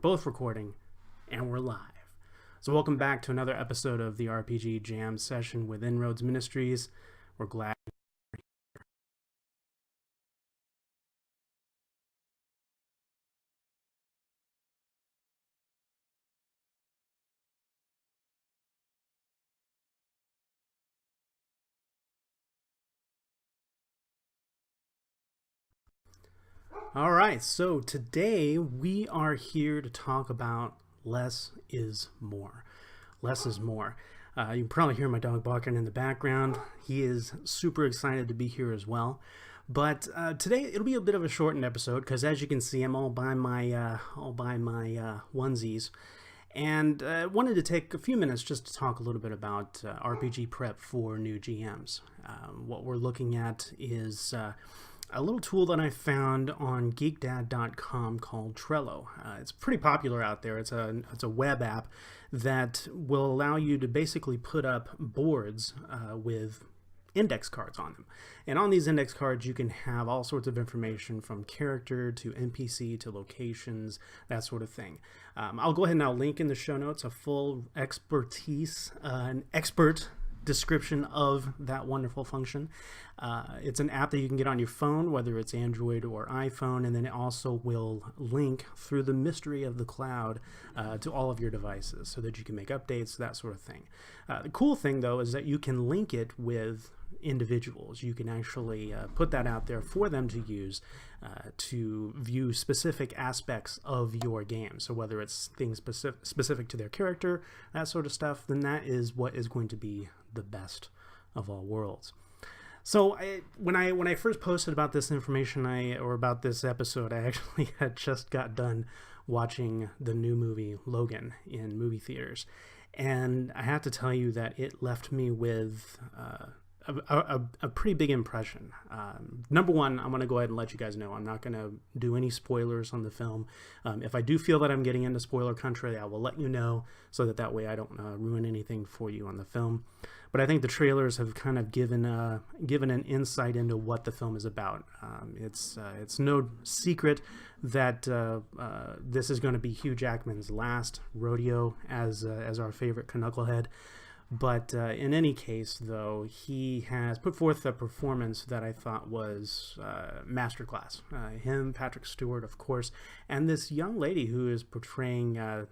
both recording, and we're live. So welcome back to another episode of the RPG Jam session with InnRoads Ministries. We're glad you're here. All right, so today we are here to talk about less is more. Less is more. You can probably hear my dog barking in the background. He is super excited to be here as well. But today it'll be a bit of a shortened episode because, as you can see, I'm all by my onesies, and wanted to take a few minutes just to talk a little bit about RPG prep for new GMs. What we're looking at is a little tool that I found on geekdad.com called Trello. It's pretty popular out there. It's a web app that will allow you to basically put up boards with index cards on them. And on these index cards, you can have all sorts of information from character to NPC to locations, that sort of thing. I'll go ahead and I'll link in the show notes a full an expert description of that wonderful function. It's an app that you can get on your phone, whether it's Android or iPhone, and then it also will link through the mystery of the cloud to all of your devices so that you can make updates, that sort of thing. The cool thing, though, is that you can link it with individuals. You can actually put that out there for them to use to view specific aspects of your game. So whether it's things specific to their character, that sort of stuff, then that is what is going to be the best of all worlds. So when I first posted about this information, or about this episode, I actually had just got done watching the new movie Logan in movie theaters, and I have to tell you that it left me with a pretty big impression. Number one, I'm going to go ahead and let you guys know I'm not going to do any spoilers on the film. If I do feel that I'm getting into spoiler country, I will let you know so that way I don't ruin anything for you on the film. But I think the trailers have kind of given an insight into what the film is about. It's no secret that this is going to be Hugh Jackman's last rodeo as our favorite knucklehead. But in any case, though, he has put forth a performance that I thought was masterclass. Him, Patrick Stewart, of course, and this young lady who is portraying, I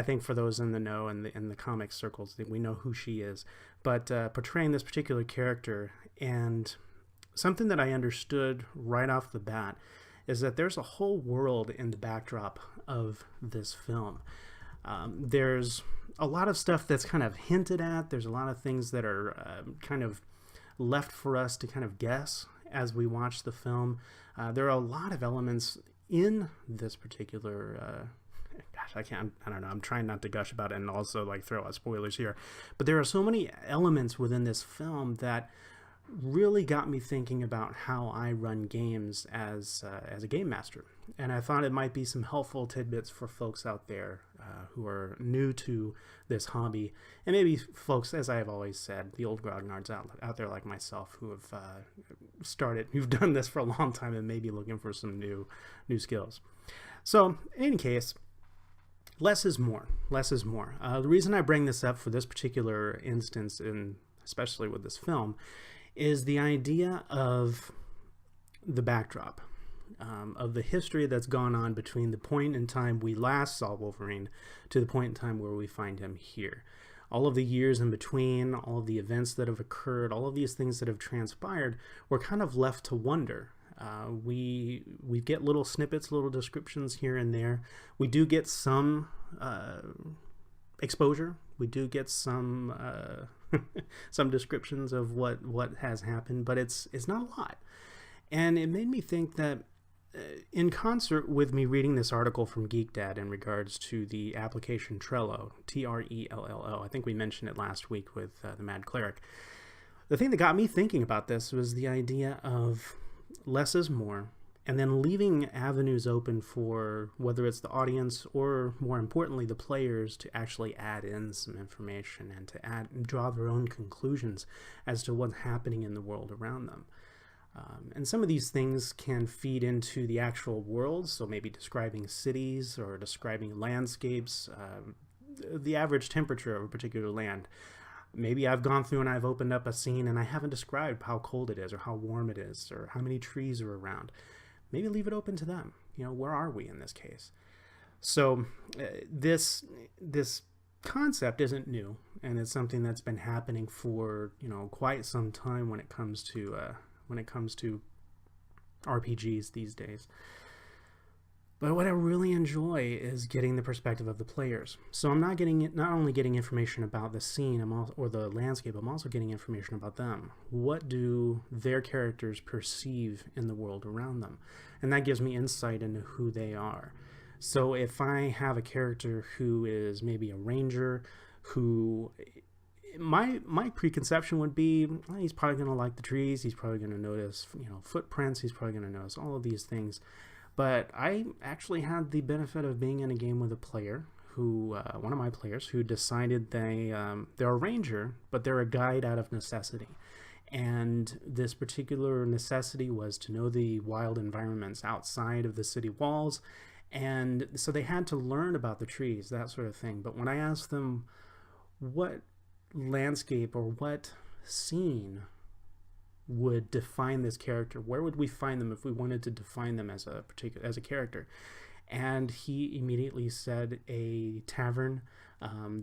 think for those in the know and in the comic circles, we know who she is, but portraying this particular character. And something that I understood right off the bat is that there's a whole world in the backdrop of this film. There's a lot of stuff that's kind of hinted at. There's a lot of things that are kind of left for us to kind of guess as we watch the film. There are a lot of elements in this particular I don't know, I'm trying not to gush about it and also like throw out spoilers here, but there are so many elements within this film that really got me thinking about how I run games as a game master. And I thought it might be some helpful tidbits for folks out there who are new to this hobby, and maybe folks, as I have always said, the old grognards out there like myself who have who've done this for a long time and maybe looking for some new skills. So in any case, less is more. Less is more. The reason I bring this up for this particular instance, and especially with this film, is the idea of the backdrop, of the history that's gone on between the point in time we last saw Wolverine to the point in time where we find him here. All of the years in between, all of the events that have occurred, all of these things that have transpired, we're kind of left to wonder. We get little snippets, little descriptions here and there. We do get some exposure. We do get some some descriptions of what has happened, but it's not a lot. And it made me think that in concert with me reading this article from Geek Dad in regards to the application Trello, Trello, I think we mentioned it last week with the Mad Cleric. The thing that got me thinking about this was the idea of less is more, and then leaving avenues open for whether it's the audience or, more importantly, the players to actually add in some information and to draw their own conclusions as to what's happening in the world around them. And some of these things can feed into the actual world, so maybe describing cities or describing landscapes, the average temperature of a particular land. Maybe I've gone through and I've opened up a scene and I haven't described how cold it is or how warm it is or how many trees are around. Maybe leave it open to them. Where are we in this case? So this concept isn't new, and it's something that's been happening for quite some time when it comes to RPGs these days. But what I really enjoy is getting the perspective of the players. So I'm not only getting information about the scene or the landscape, I'm also getting information about them. What do their characters perceive in the world around them? And that gives me insight into who they are. So if I have a character who is maybe a ranger, who my preconception would be, well, he's probably going to like the trees, he's probably going to notice footprints, he's probably going to notice all of these things. But I actually had the benefit of being in a game with a player who, one of my players, who decided they're a ranger, but they're a guide out of necessity. And this particular necessity was to know the wild environments outside of the city walls. And so they had to learn about the trees, that sort of thing. But when I asked them what landscape or what scene would define this character, where would we find them if we wanted to define them as a character, and he immediately said a tavern.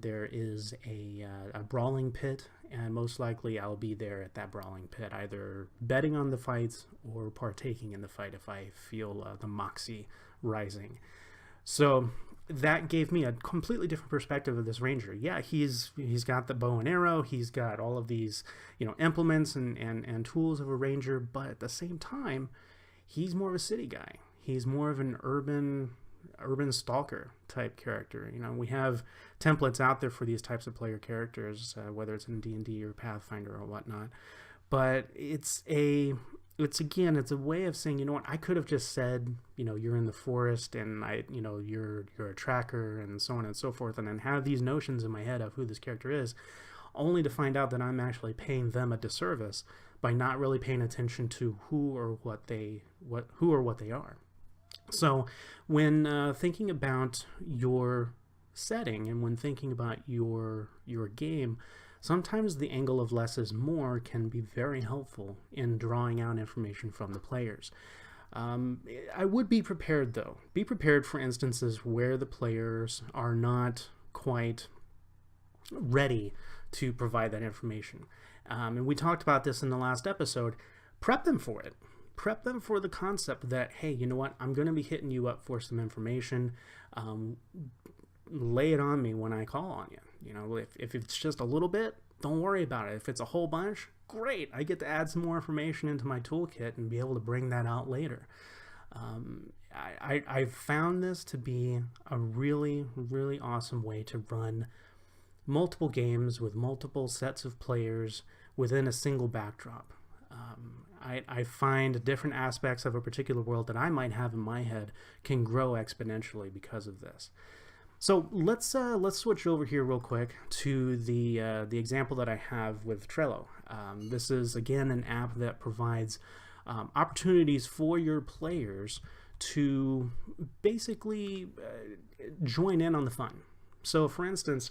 There is a brawling pit, and most likely I'll be there at that brawling pit, either betting on the fights or partaking in the fight if I feel the moxie rising. So that gave me a completely different perspective of this ranger. Yeah, he's got the bow and arrow, he's got all of these implements and tools of a ranger, but at the same time, he's more of a city guy. He's more of an urban stalker type character. We have templates out there for these types of player characters, whether it's in D&D or Pathfinder or whatnot. But it's a way of saying, what, I could have just said, you're in the forest and you're a tracker and so on and so forth, and then have these notions in my head of who this character is, only to find out that I'm actually paying them a disservice by not really paying attention to who or what they are. So when thinking about your setting and when thinking about your game, sometimes the angle of less is more can be very helpful in drawing out information from the players. I would be prepared, though. Be prepared for instances where the players are not quite ready to provide that information. And we talked about this in the last episode. Prep them for it. Prep them for the concept that, hey, you know what? I'm going to be hitting you up for some information. Lay it on me when I call on you. If it's just a little bit, don't worry about it. If it's a whole bunch, great. I get to add some more information into my toolkit and be able to bring that out later. I've found this to be a really, really awesome way to run multiple games with multiple sets of players within a single backdrop. I find different aspects of a particular world that I might have in my head can grow exponentially because of this. So let's switch over here real quick to the example that I have with Trello. This is, again, an app that provides opportunities for your players to basically join in on the fun. So, for instance,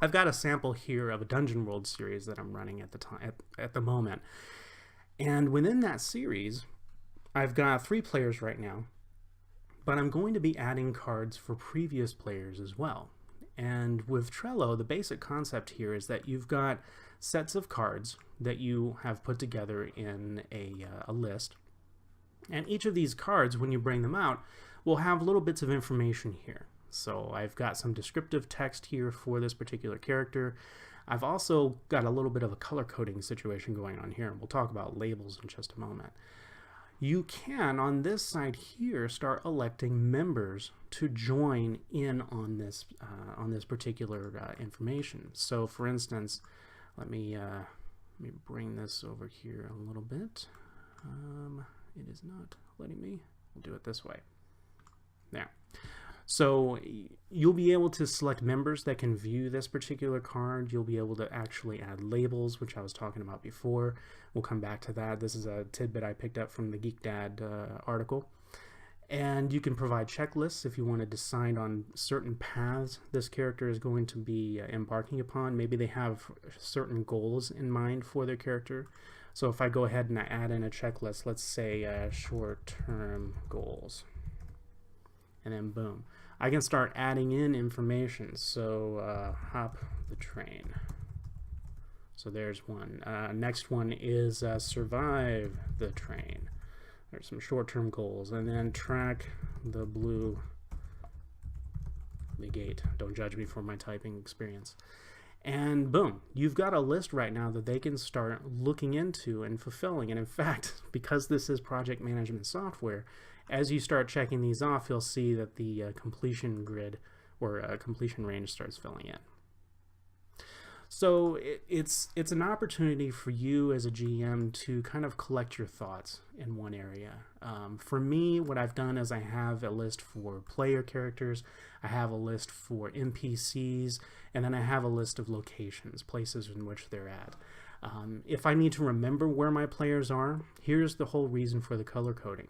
I've got a sample here of a Dungeon World series that I'm running at the moment. And within that series, I've got 3 players right now, but I'm going to be adding cards for previous players as well. And with Trello, the basic concept here is that you've got sets of cards that you have put together in a list. And each of these cards, when you bring them out, will have little bits of information here. So I've got some descriptive text here for this particular character. I've also got a little bit of a color coding situation going on here, and we'll talk about labels in just a moment. You can, on this side here, start electing members to join in on this particular information. So, for instance, let me bring this over here a little bit. It is not letting me. We'll do it this way. There. So you'll be able to select members that can view this particular card. You'll be able to actually add labels, which I was talking about before. We'll come back to that. This is a tidbit I picked up from the Geek Dad article. And you can provide checklists if you want to decide on certain paths this character is going to be embarking upon. Maybe they have certain goals in mind for their character. So if I go ahead and I add in a checklist, let's say short-term goals, and then boom, I can start adding in information. So hop the train. So there's one. Next one is survive the train. There's some short-term goals, and then track the blue gate. Don't judge me for my typing experience. And boom, you've got a list right now that they can start looking into and fulfilling. And in fact, because this is project management software, as you start checking these off, you'll see that the completion grid or completion range starts filling in. So it's an opportunity for you as a GM to kind of collect your thoughts in one area. For me, what I've done is I have a list for player characters, I have a list for NPCs, and then I have a list of locations, places in which they're at. If I need to remember where my players are, here's the whole reason for the color coding.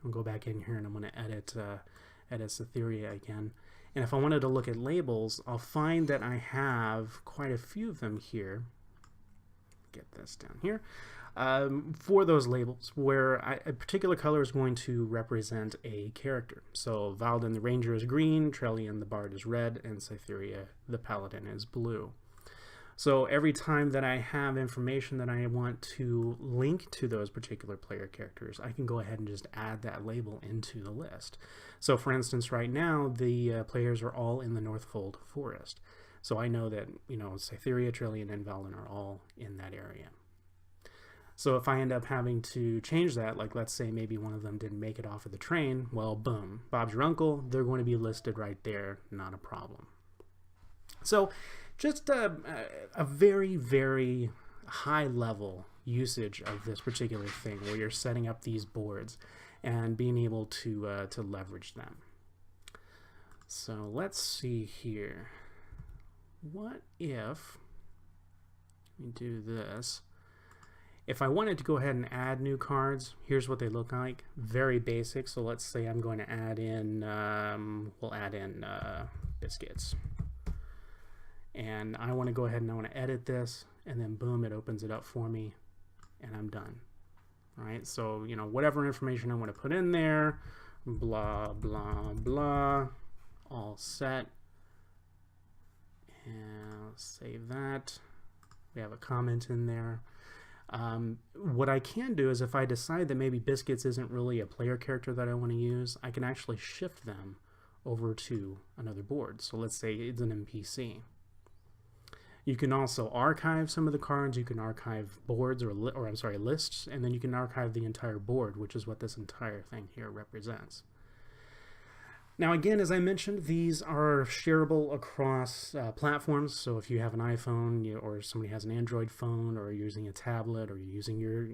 I'll go back in here and I'm going to edit Cytheria again. And if I wanted to look at labels, I'll find that I have quite a few of them here. Get this down here. For those labels, where a particular color is going to represent a character. So Valden the Ranger is green, Trellian the Bard is red, and Cytheria the Paladin is blue. So every time that I have information that I want to link to those particular player characters, I can go ahead and just add that label into the list. So for instance, right now, the players are all in the Northfold Forest. So I know that, you know, Cytheria, Trellian, and Valden are all in that area. So if I end up having to change that, like let's say maybe one of them didn't make it off of the train, well, boom, Bob's your uncle, they're going to be listed right there, not a problem. So just a very, very high level usage of this particular thing where you're setting up these boards and being able to leverage them. So let's see here. What if we do this? If I wanted to go ahead and add new cards, here's what they look like. Very basic. So let's say I'm going to add in, we'll add in biscuits. And I want to go ahead and I want to edit this, and then boom, it opens it up for me, and I'm done. All right, so, you know, whatever information I want to put in there, blah, blah, blah, all set. And I'll save that. We have a comment in there. What I can do is if I decide that maybe Biscuits isn't really a player character that I want to use, I can actually shift them over to another board. So let's say it's an NPC. You can also archive some of the cards. You can archive boards or lists, and then you can archive the entire board, which is what this entire thing here represents. Now again, as I mentioned, these are shareable across platforms. So if you have an iPhone, or somebody has an Android phone, or you're using a tablet, or you're using your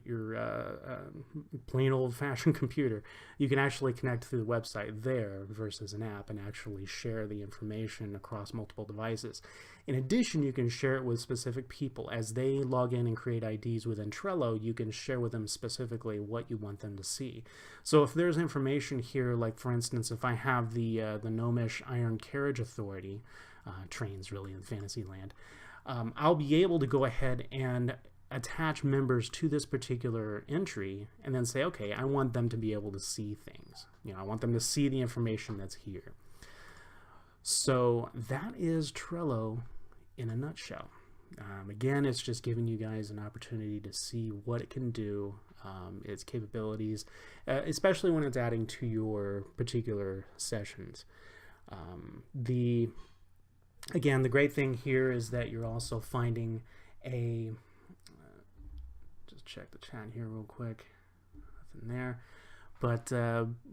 plain old-fashioned computer, you can actually connect through the website there versus an app and actually share the information across multiple devices. In addition, you can share it with specific people. As they log in and create IDs within Trello, you can share with them specifically what you want them to see. So if there's information here, like for instance, if I have the Gnomish Iron Carriage Authority, trains really in Fantasyland, I'll be able to go ahead and attach members to this particular entry and then say, okay, I want them to be able to see things. You know, I want them to see the information that's here. So that is Trello in a nutshell. Again, it's just giving you guys an opportunity to see what it can do, its capabilities, especially when it's adding to your particular sessions. Again, the great thing here is that you're also finding a, just check the chat here real quick, nothing there. But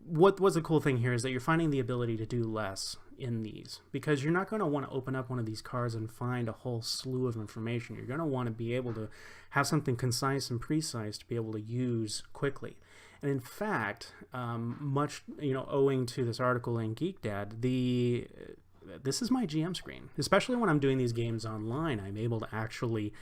what's a cool thing here is that you're finding the ability to do less in these, because you're not going to want to open up one of these cards and find a whole slew of information. You're going to want to be able to have something concise and precise to be able to use quickly. And in fact, much owing to this article in Geek Dad, this is my GM screen. Especially when I'm doing these games online, I'm able to actually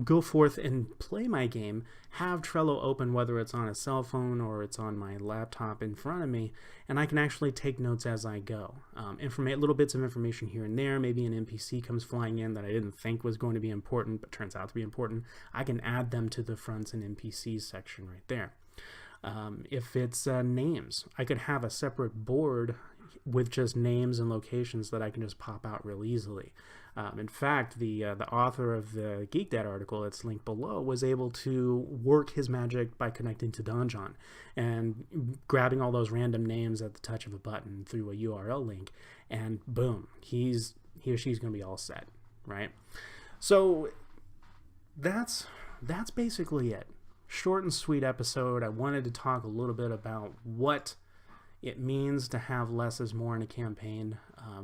go forth and play my game, have Trello open, whether it's on a cell phone or it's on my laptop in front of me, and I can actually take notes as I go. Little bits of information here and there. Maybe an NPC comes flying in that I didn't think was going to be important, but turns out to be important. I can add them to the fronts and NPCs section right there. If it's names, I could have a separate board with just names and locations that I can just pop out real easily. In fact, the author of the Geek Dad article that's linked below was able to work his magic by connecting to Donjon and grabbing all those random names at the touch of a button through a URL link, and boom, he or she's going to be all set, right? So that's basically it. Short and sweet episode. I wanted to talk a little bit about what it means to have less is more in a campaign.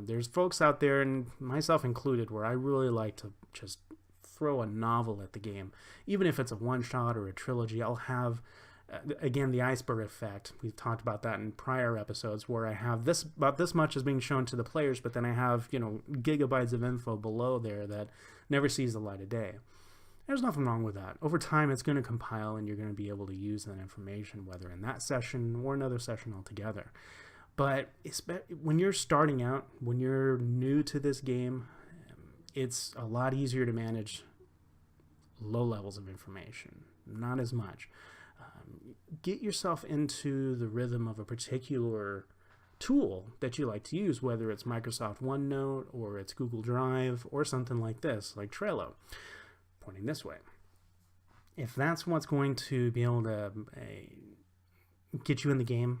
There's folks out there, and myself included, where I really like to just throw a novel at the game. Even if it's a one-shot or a trilogy, I'll have, again, the iceberg effect. We've talked about that in prior episodes, where I have about this much is being shown to the players, but then I have, gigabytes of info below there that never sees the light of day. There's nothing wrong with that. Over time, it's going to compile, and you're going to be able to use that information, whether in that session or another session altogether. But when you're starting out, when you're new to this game, it's a lot easier to manage low levels of information. Not as much. Get yourself into the rhythm of a particular tool that you like to use, whether it's Microsoft OneNote or it's Google Drive or something like this, like Trello. Pointing this way. If that's what's going to be able to get you in the game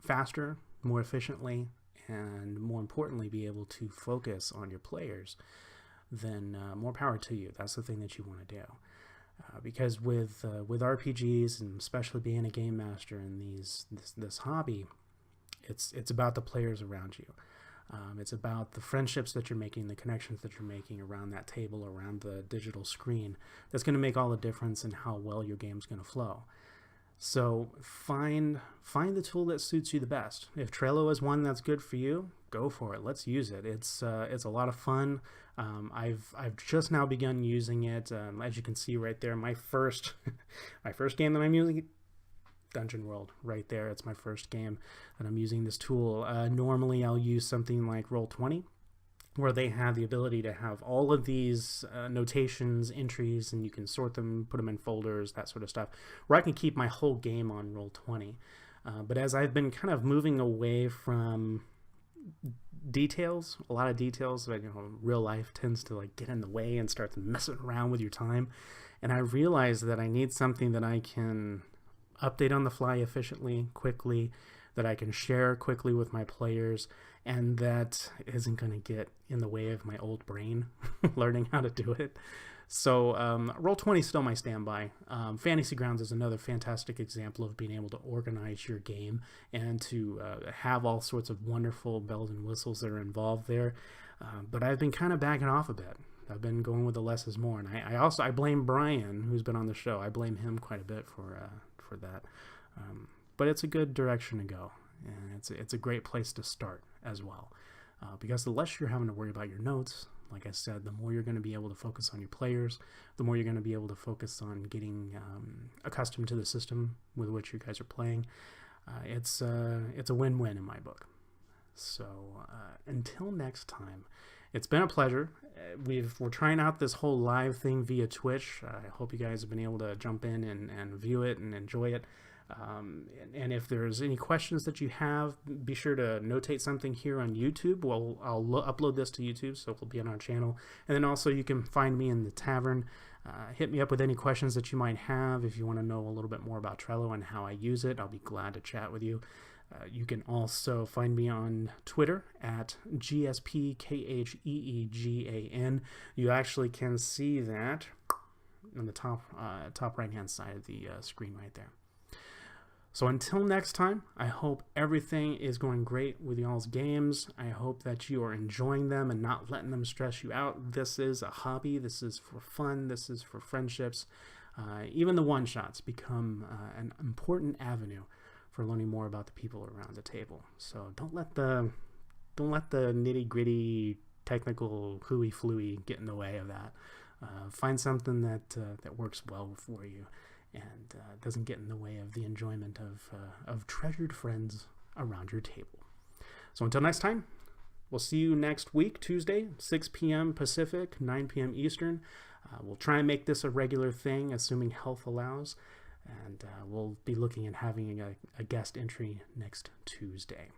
faster, more efficiently, and more importantly, be able to focus on your players, then more power to you. That's the thing that you want to do. Because with RPGs, and especially being a game master in this hobby, it's about the players around you. It's about the friendships that you're making, the connections that you're making around that table, around the digital screen. That's going to make all the difference in how well your game's going to flow. So find the tool that suits you the best. If Trello is one that's good for you, go for it. Let's use it. It's a lot of fun. I've just now begun using it. As you can see right there, my first game that I'm using. Dungeon World right there. It's my first game that I'm using this tool. Normally I'll use something like Roll20, where they have the ability to have all of these notations, entries, and you can sort them, put them in folders, that sort of stuff, where I can keep my whole game on Roll20. But as I've been kind of moving away from details, a lot of details that real life tends to like get in the way and starts messing around with your time, and I realized that I need something that I can update on the fly efficiently, quickly, that I can share quickly with my players, and that isn't going to get in the way of my old brain learning how to do it. So Roll20 is still my standby. Fantasy Grounds is another fantastic example of being able to organize your game and to have all sorts of wonderful bells and whistles that are involved there. But I've been kind of backing off a bit. I've been going with the less is more, and I blame Brian, who's been on the show. I blame him quite a bit for that, but it's a good direction to go, and it's a great place to start as well, because the less you're having to worry about your notes, like I said, the more you're going to be able to focus on your players, the more you're going to be able to focus on getting accustomed to the system with which you guys are playing. It's a win-win in my book. So until next time, it's been a pleasure. We're trying out this whole live thing via Twitch. I hope you guys have been able to jump in and view it and enjoy it. And if there's any questions that you have, be sure to notate something here on YouTube. Well, I'll upload this to YouTube, so it'll be on our channel. And then also you can find me in the Tavern. Hit me up with any questions that you might have. If you want to know a little bit more about Trello and how I use it, I'll be glad to chat with you. You can also find me on Twitter at GSPKHEEGAN. You actually can see that on the top right-hand side of the screen right there. So until next time, I hope everything is going great with y'all's games. I hope that you are enjoying them and not letting them stress you out. This is a hobby. This is for fun. This is for friendships. even the one-shots become an important avenue for learning more about the people around the table. So don't let the nitty-gritty technical hooey-fluey get in the way of that. Find something that works well for you and doesn't get in the way of the enjoyment of treasured friends around your table. So until next time, we'll see you next week, Tuesday, 6 p.m. Pacific, 9 p.m. Eastern. We'll try and make this a regular thing, assuming health allows, and we'll be looking at having a guest entry next Tuesday.